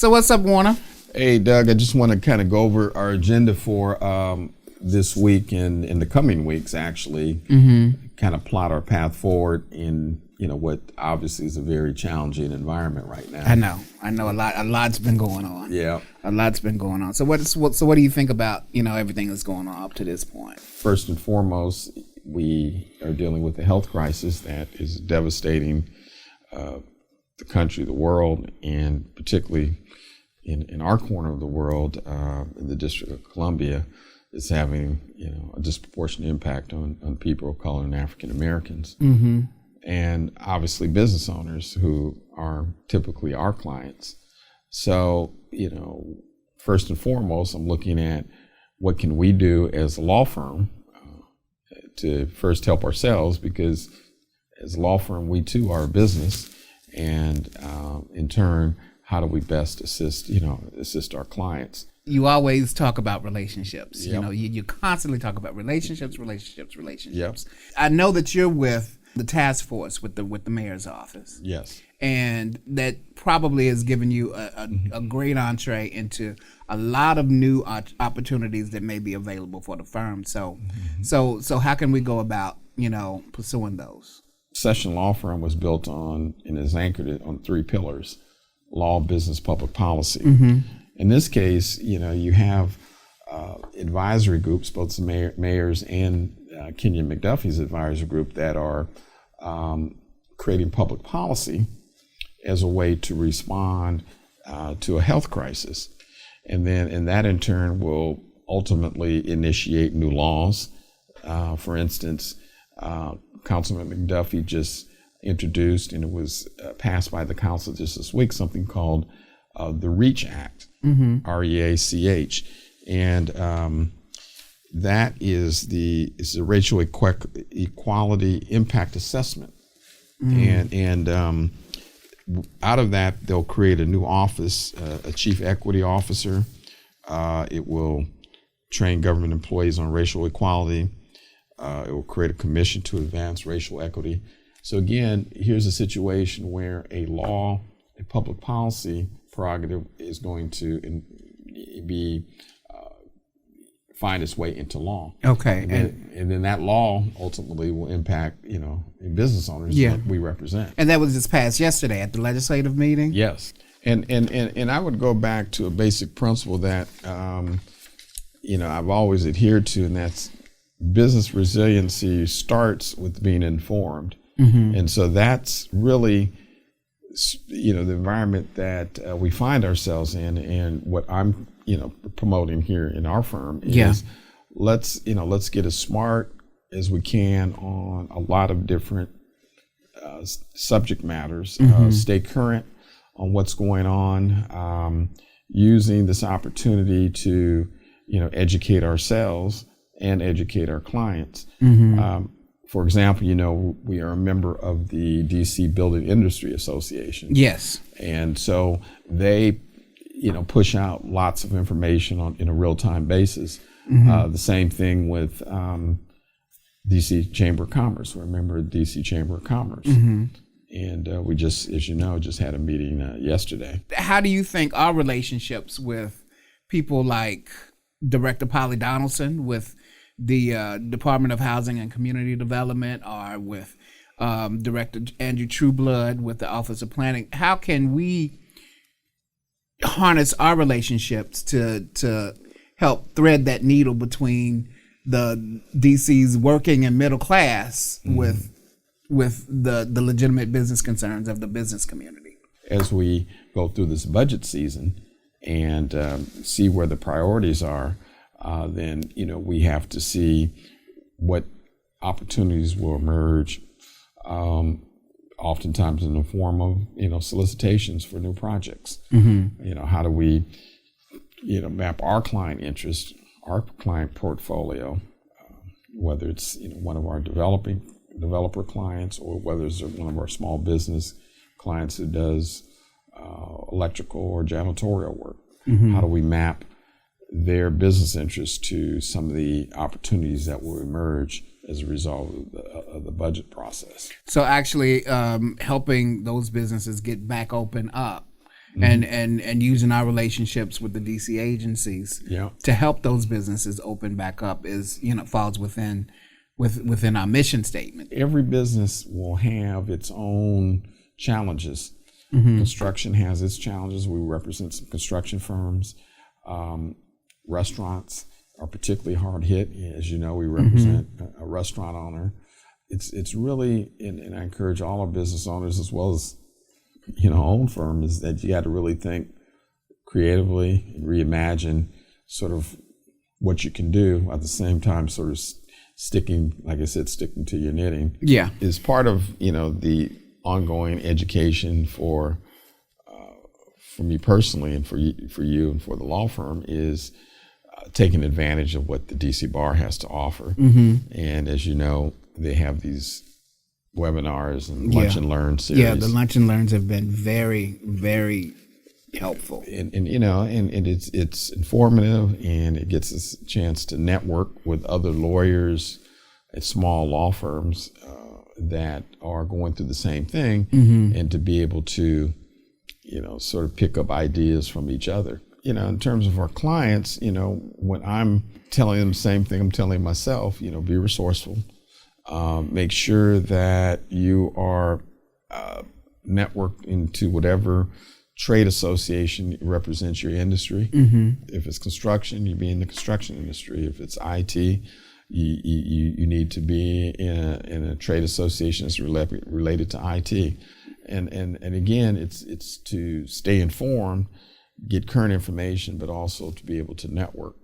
So what's up, Warner? Hey, Doug, I just want to kind of go over our agenda for this week and in the coming weeks, actually, kind of plot our path forward in, what obviously is a very challenging environment right now. I know a lot's been going on. Yeah. A lot's been going on. So what do you think about, everything that's going on up to this point? First and foremost, we are dealing with a health crisis that is devastating the country, the world, and particularly in our corner of the world, in the District of Columbia, is having a disproportionate impact on people of color and African Americans, and obviously business owners who are typically our clients. So first and foremost, I'm looking at what can we do as a law firm to first help ourselves, because as a law firm we too are a business, and in turn, how do we best assist our clients? You always talk about relationships. Yep. You constantly talk about relationships. Yep. I know that you're with the task force with the mayor's office. Yes. And that probably has given you a great entree into a lot of new opportunities that may be available for the firm. So how can we go about pursuing those? Session Law Firm was built on and is anchored on three pillars: law, business, public policy. In this case, you have advisory groups, both the mayors and Kenyon McDuffie's advisory group, that are creating public policy as a way to respond to a health crisis. And that in turn will ultimately initiate new laws. For instance, Councilman McDuffie just introduced, and it was passed by the council just this week, something called the REACH Act, REACH, and that is the racial equality impact assessment, and out of that they'll create a new office, a chief equity officer. It will train government employees on racial equality. It will create a commission to advance racial equity. So again, here's a situation where a law, a public policy prerogative is going to find its way into law. Okay. And then that law ultimately will impact, business owners that we represent. And that was just passed yesterday at the legislative meeting? Yes. And I would go back to a basic principle that, I've always adhered to, and that's business resiliency starts with being informed. And so that's really, the environment that we find ourselves in, and what I'm, promoting here in our firm is let's get as smart as we can on a lot of different subject matters, stay current on what's going on, using this opportunity to, educate ourselves and educate our clients. For example, we are a member of the DC Building Industry Association. Yes. And so they, push out lots of information in a real-time basis. The same thing with DC Chamber of Commerce. We're a member of DC Chamber of Commerce. And we just, as you know, just had a meeting yesterday. How do you think our relationships with people like Director Polly Donaldson with the Department of Housing and Community Development, or with Director Andrew Trueblood with the Office of Planning, how can we harness our relationships to help thread that needle between the DC's working and middle class with the legitimate business concerns of the business community? As we go through this budget season and see where the priorities are, then we have to see what opportunities will emerge, oftentimes in the form of solicitations for new projects. How do we map our client interest, our client portfolio, whether it's one of our developer clients, or whether it's one of our small business clients who does electrical or janitorial work. How do we map their business interests to some of the opportunities that will emerge as a result of the budget process? So actually helping those businesses get back open up and using our relationships with the DC agencies Yeah. to help those businesses open back up is, falls within our mission statement. Every business will have its own challenges. Construction has its challenges. We represent some construction firms. Restaurants are particularly hard hit. As you know, we represent a restaurant owner. It's really, and I encourage all our business owners as well as own firm, is that you got to really think creatively and reimagine sort of what you can do at the same time, sort of sticking, like I said, sticking to your knitting. Yeah, is part of the ongoing education for me personally, and for you and for the law firm, is taking advantage of what the DC Bar has to offer. And as you know, they have these webinars and lunch and learn series. Yeah, the lunch and learns have been very, very helpful. And it's informative, and it gets us a chance to network with other lawyers at small law firms that are going through the same thing, and to be able to sort of pick up ideas from each other. In terms of our clients, when I'm telling them the same thing I'm telling myself, be resourceful. Make sure that you are networked into whatever trade association represents your industry. If it's construction, you be in the construction industry. If it's IT, you need to be in a trade association that's related to IT. And again, it's to stay informed, get current information, but also to be able to network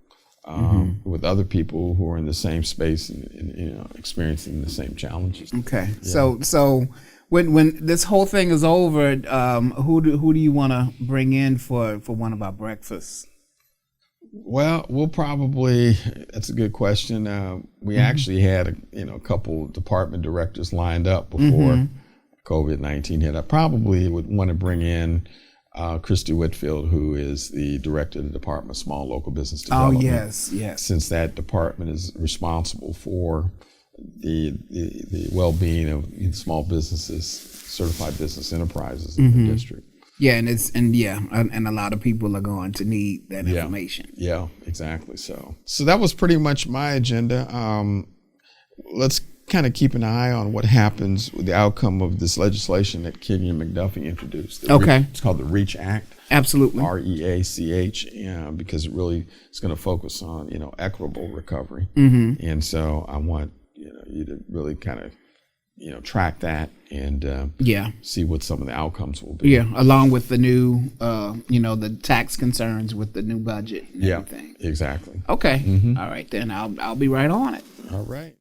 with other people who are in the same space and experiencing the same challenges. Okay, yeah. So when this whole thing is over, who do you want to bring in for one of our breakfasts? Well, we'll probably, that's a good question. We actually had a couple department directors lined up before COVID-19 hit. I probably would want to bring in Christy Whitfield, who is the director of the Department of Small Local Business Development. Oh, yes. Since that department is responsible for the well-being of small businesses, certified business enterprises in the district. Yeah, and a lot of people are going to need that information. Yeah, exactly. So that was pretty much my agenda. Let's kind of keep an eye on what happens with the outcome of this legislation that Kenyon McDuffie introduced. It's called the REACH Act. Absolutely. REACH, because it really is going to focus on equitable recovery. And so I want you to really kind of track that and see what some of the outcomes will be. Yeah, along with the new the tax concerns with the new budget and everything. Exactly. Okay. All right, then I'll be right on it. All right.